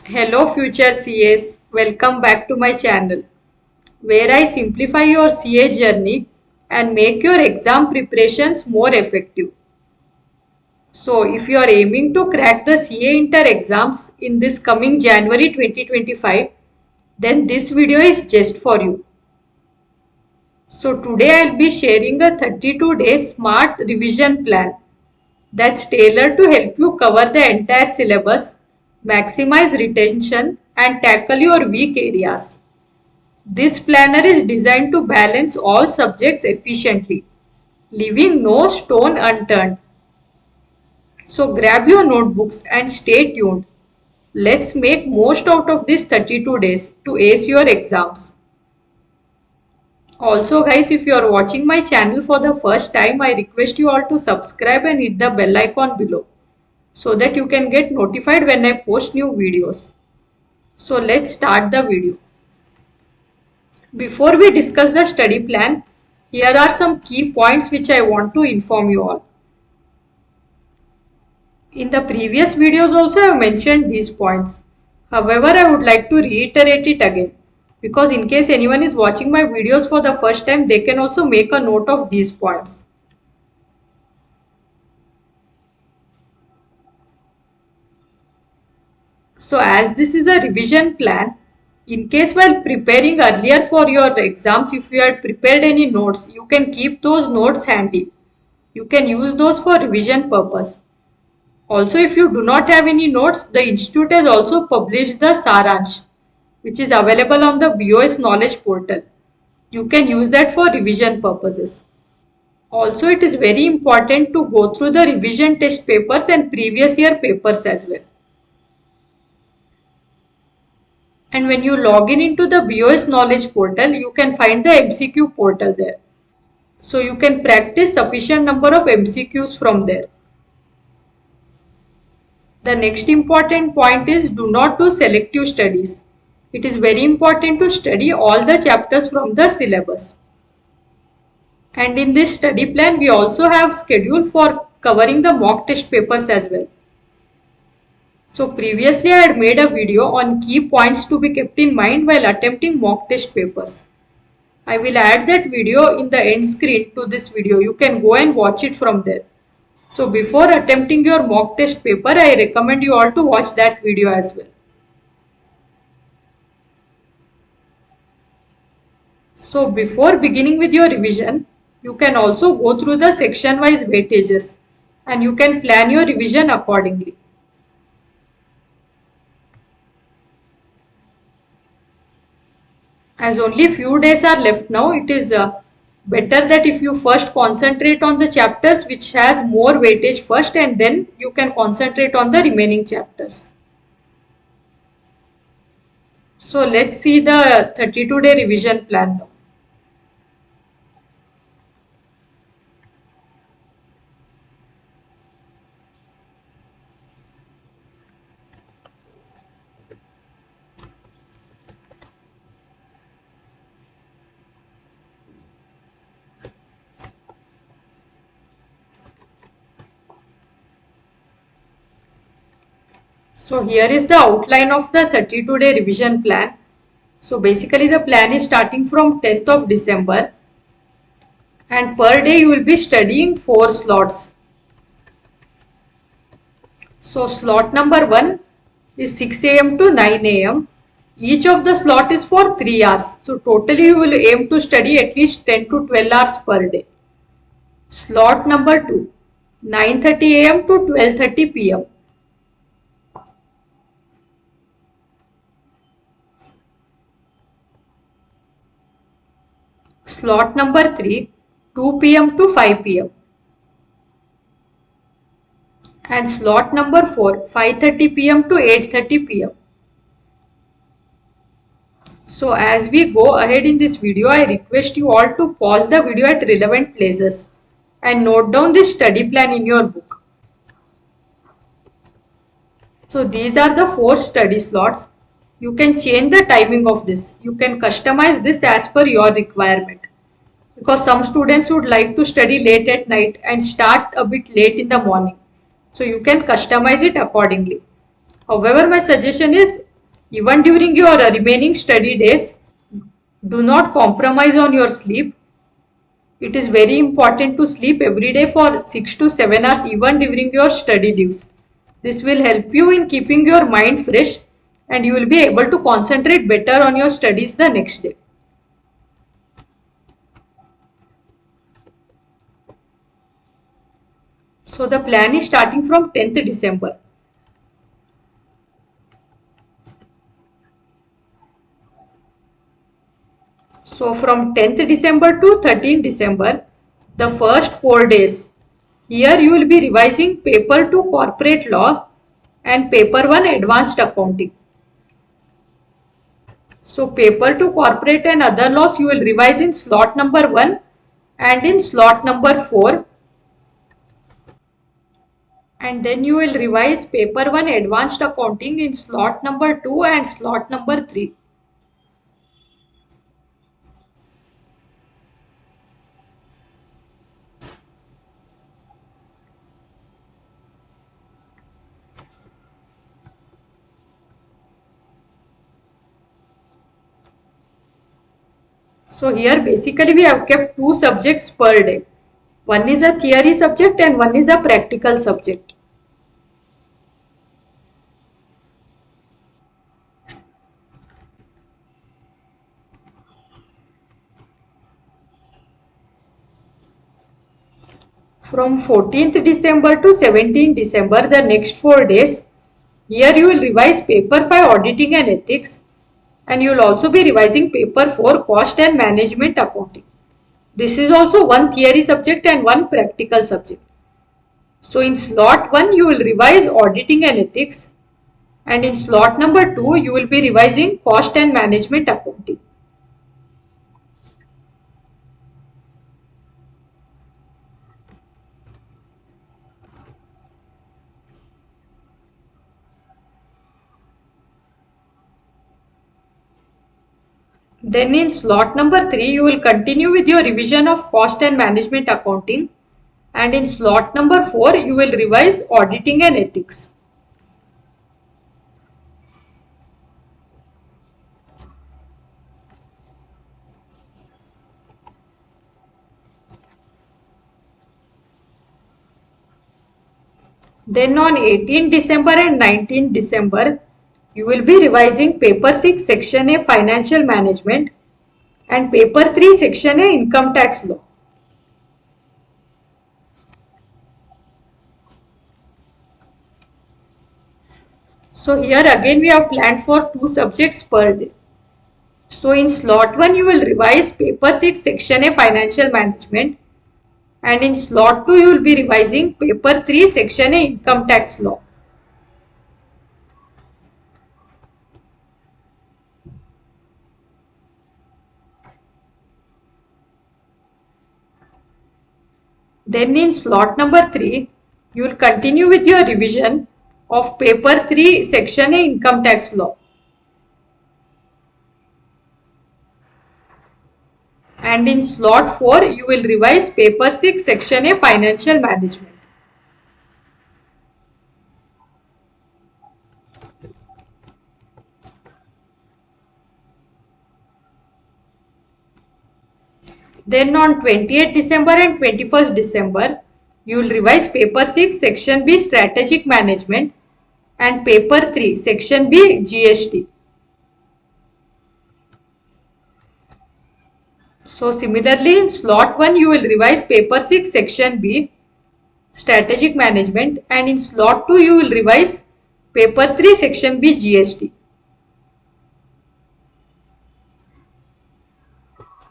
Hello future CAs, welcome back to my channel where I simplify your CA journey and make your exam preparations more effective. So if you are aiming to crack the CA Inter exams in this coming January 2025, then this video is just for you. So today I'll be sharing a 32-day smart revision plan that's tailored to help you cover the entire syllabus, maximize retention and tackle your weak areas. This planner is designed to balance all subjects efficiently, leaving no stone unturned. So grab your notebooks and stay tuned. Let's make most out of these 32 days to ace your exams. Also guys, if you are watching my channel for the first time, I request you all to subscribe and hit the bell icon below so that you can get notified when I post new videos. So let's start the video. Before we discuss the study plan, here are some key points which I want to inform you all. In the previous videos also I have mentioned these points. However, I would like to reiterate it again because in case anyone is watching my videos for the first time, they can also make a note of these points. So as this is a revision plan, in case while preparing earlier for your exams, if you had prepared any notes, you can keep those notes handy. You can use those for revision purpose. Also, if you do not have any notes, the institute has also published the Saransh, which is available on the BOS Knowledge portal. You can use that for revision purposes. Also, it is very important to go through the revision test papers and previous year papers as well. And when you log in into the BOS Knowledge portal, you can find the MCQ portal there. So you can practice sufficient number of MCQs from there. The next important point is do not do selective studies. It is very important to study all the chapters from the syllabus. And in this study plan, we also have schedule for covering the mock test papers as well. So previously I had made a video on key points to be kept in mind while attempting mock test papers. I will add that video in the end screen to this video. You can go and watch it from there. So before attempting your mock test paper, I recommend you all to watch that video as well. So before beginning with your revision, you can also go through the section wise weightages and you can plan your revision accordingly. As only few days are left now, it is better that if you first concentrate on the chapters which has more weightage first and then you can concentrate on the remaining chapters. So let's see the 32-day revision plan now. So here is the outline of the 32-day revision plan. So basically the plan is starting from 10th of December and per day you will be studying 4 slots. So slot number 1 is 6 am to 9 am. Each of the slot is for 3 hours. So totally you will aim to study at least 10 to 12 hours per day. Slot number 2, 9:30 am to 12:30 pm. Slot number 3, 2 pm to 5 pm. And slot number 4, 5:30 pm to 8:30 pm. So as we go ahead in this video, I request you all to pause the video at relevant places and note down this study plan in your book. So these are the 4 study slots. You can change the timing of this. You can customize this as per your requirement. Because some students would like to study late at night and start a bit late in the morning. So you can customize it accordingly. However, my suggestion is Even during your remaining study days, do not compromise on your sleep. It is very important to sleep every day for 6 to 7 hours even during your study leaves. This will help you in keeping your mind fresh and you will be able to concentrate better on your studies the next day. So the plan is starting from 10th December. So from 10th December to 13th December, the first 4 days, here you will be revising paper 2 corporate law and paper 1 advanced accounting. So paper 2 corporate and other laws you will revise in slot number 1 and in slot number 4. And then you will revise paper 1 advanced accounting in slot number 2 and slot number 3. So here basically we have kept 2 subjects per day. One is a theory subject and one is a practical subject. From 14th December to 17th December, the next 4 days, here you will revise paper 5 auditing and ethics and you will also be revising paper 4 cost and management accounting. This is also one theory subject and one practical subject. So in slot 1 you will revise auditing and ethics and in slot number 2 you will be revising cost and management accounting. Then in slot number 3 you will continue with your revision of cost and management accounting and in slot number 4 you will revise auditing and ethics. Then on 18th December and 19th December, you will be revising paper 6 section A financial management and paper 3 section A income tax law. So here again we have planned for 2 subjects per day. So in slot 1 you will revise paper 6 section A financial management and in slot 2 you will be revising paper 3 section A income tax law. Then in slot number 3, you will continue with your revision of paper 3 section A income tax law. And in slot 4, you will revise paper 6 section A financial management. Then on 28th December and 21st December, you will revise paper 6 section B strategic management and paper 3 section B GST. So similarly in slot 1 you will revise paper 6 section B strategic management and in slot 2 you will revise paper 3 section B GST.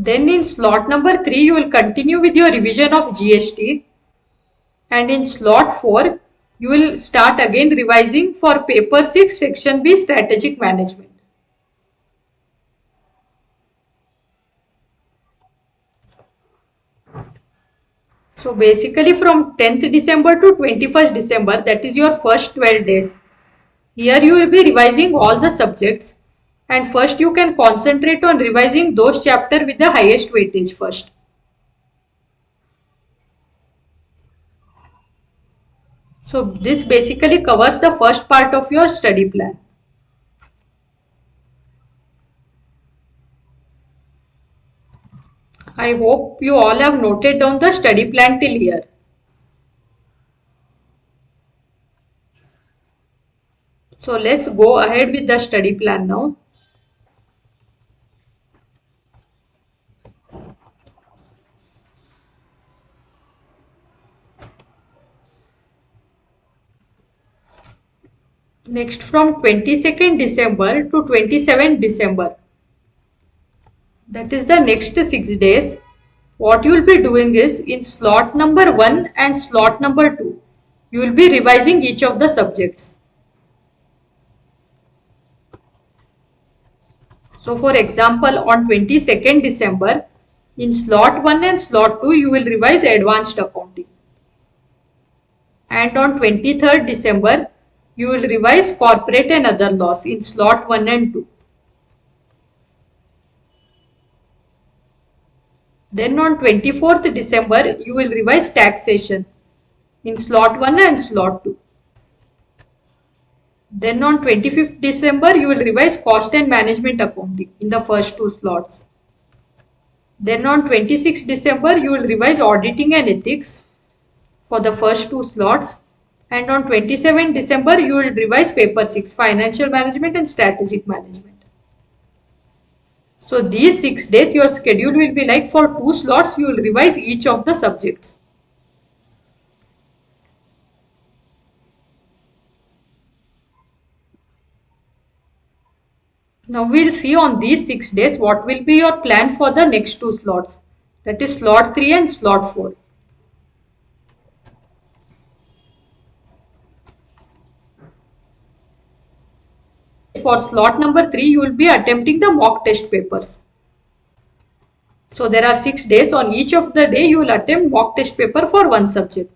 Then in slot number 3 you will continue with your revision of GST and in slot 4 you will start again revising for paper 6 section B strategic management. So basically from 10th December to 21st December, that is your first 12 days. Here you will be revising all the subjects and first you can concentrate on revising those chapters with the highest weightage first. So this basically covers the first part of your study plan. I hope you all have noted down the study plan till here. So let's go ahead with the study plan now. Next, from 22nd December to 27th December, that is the next 6 days, what you will be doing is in slot number 1 and slot number 2, you will be revising each of the subjects. So for example, on 22nd December, in slot 1 and slot 2, you will revise advanced accounting. And on 23rd December, you will revise corporate and other laws in slot 1 and 2. Then on 24th December, you will revise taxation in slot 1 and slot 2. Then on 25th December, you will revise cost and management accounting in the first 2 slots. Then on 26th December, you will revise auditing and ethics for the first 2 slots. And on 27th December, you will revise paper 6, financial management and strategic management. So these 6 days, your schedule will be like for 2 slots, you will revise each of the subjects. Now we'll see on these 6 days what will be your plan for the next 2 slots. That is slot 3 and slot 4. For slot number 3, you will be attempting the mock test papers. So there are 6 days. On each of the day, you will attempt mock test paper for one subject.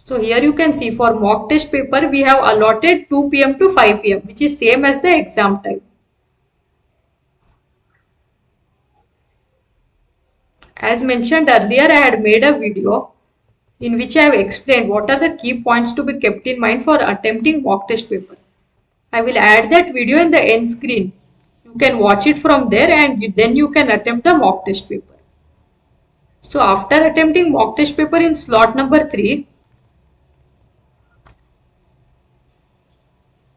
So here you can see for mock test paper, we have allotted 2 p.m. to 5 p.m. which is same as the exam time. As mentioned earlier, I had made a video in which I have explained what are the key points to be kept in mind for attempting mock test paper. I will add that video in the end screen. You can watch it from there and then you can attempt the mock test paper. So after attempting mock test paper in slot number 3,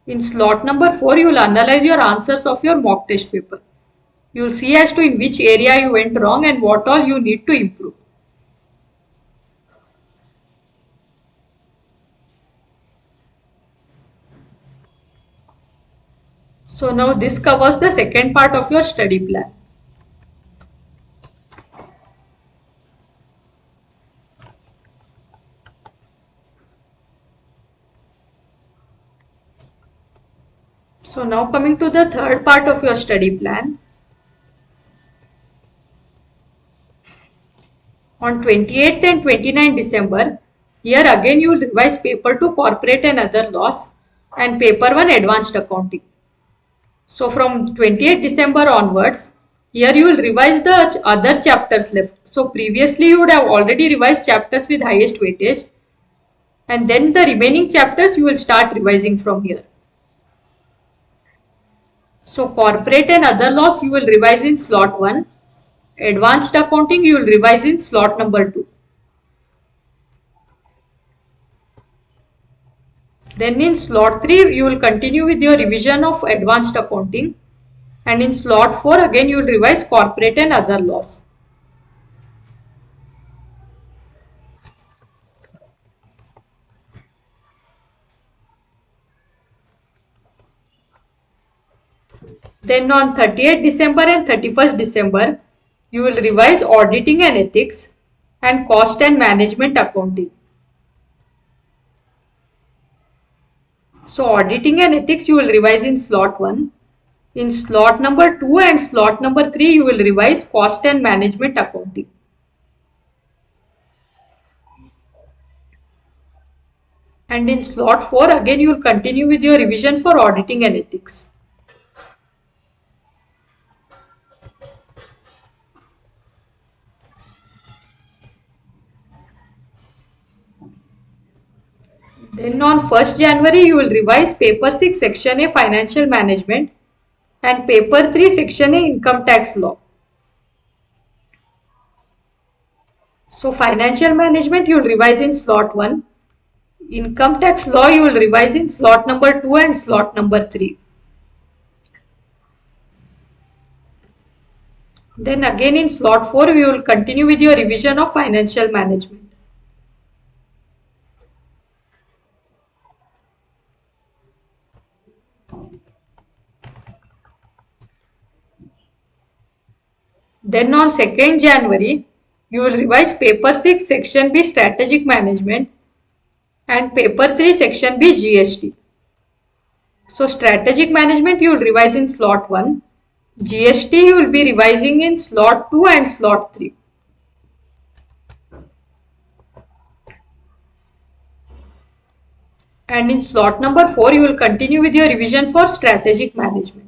in slot number 4, you will analyze your answers of your mock test paper. You will see as to in which area you went wrong and what all you need to improve. So now this covers the second part of your study plan. So now coming to the third part of your study plan. On 28th and 29th December, here again you will revise paper 2 corporate and other laws and paper 1 advanced accounting. So from 28th December onwards, here you will revise the other chapters left. So previously you would have already revised chapters with highest weightage and then the remaining chapters you will start revising from here. So corporate and other laws you will revise in slot 1. Advanced accounting you will revise in slot number 2. Then in slot 3 you will continue with your revision of advanced accounting and in slot 4 again you will revise corporate and other laws. Then on 30th December and 31st December you will revise auditing and ethics and cost and management accounting. So auditing and ethics you will revise in slot 1. In slot number 2 and slot number 3 you will revise cost and management accounting. And in slot 4 again you will continue with your revision for auditing and ethics. Then on 1st January you will revise paper 6 section A financial management and paper 3 section A income tax law. So financial management you will revise in slot 1. Income tax law you will revise in slot number 2 and slot number 3. Then again in slot 4 we will continue with your revision of financial management. Then on 2nd January you will revise paper 6 section B strategic management and paper 3 section B GST. So strategic management you will revise in slot 1. GST you will be revising in slot 2 and slot 3. And in slot number 4 you will continue with your revision for strategic management.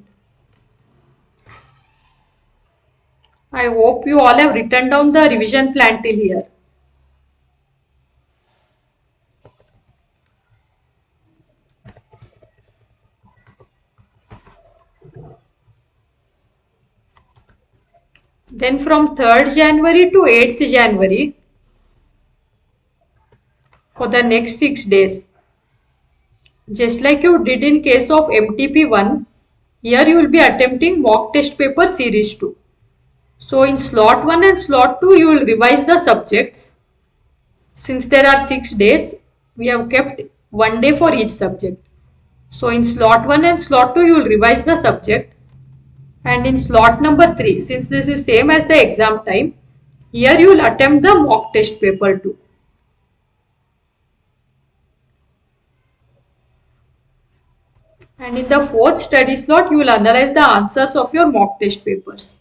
I hope you all have written down the revision plan till here. Then from 3rd January to 8th January, for the next 6 days, just like you did in case of MTP1, here you will be attempting mock test paper series 2. So in slot 1 and slot 2 you will revise the subjects. Since there are 6 days, we have kept 1 day for each subject. So in slot 1 and slot 2 you will revise the subject. And in slot number 3, since this is same as the exam time, here you will attempt the mock test paper 2. And in the 4th study slot, you will analyze the answers of your mock test papers.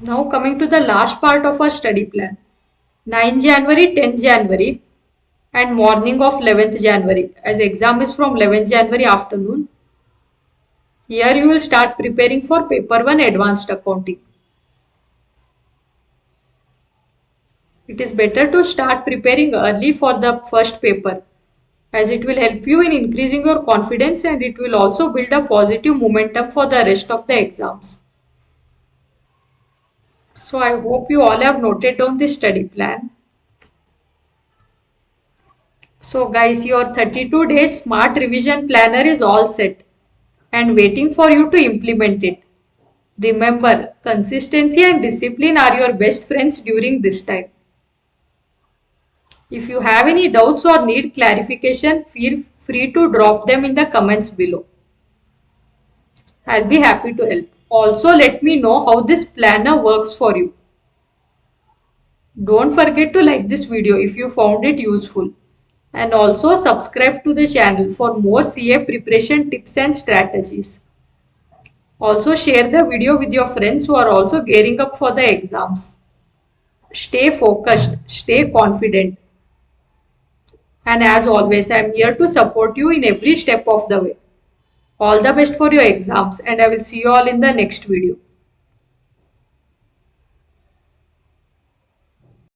Now coming to the last part of our study plan. 9 January, 10 January and morning of 11th January. As exam is from 11th January afternoon. Here you will start preparing for paper 1 advanced accounting. It is better to start preparing early for the first paper, as it will help you in increasing your confidence and it will also build a positive momentum for the rest of the exams. So I hope you all have noted down this study plan. So guys, your 32 days smart revision planner is all set and waiting for you to implement it. Remember, consistency and discipline are your best friends during this time. If you have any doubts or need clarification, feel free to drop them in the comments below. I'll be happy to help. Also, let me know how this planner works for you. Don't forget to like this video if you found it useful. And also subscribe to the channel for more CA preparation tips and strategies. Also share the video with your friends who are also gearing up for the exams. Stay focused, stay confident. And as always, I am here to support you in every step of the way. All the best for your exams and I will see you all in the next video.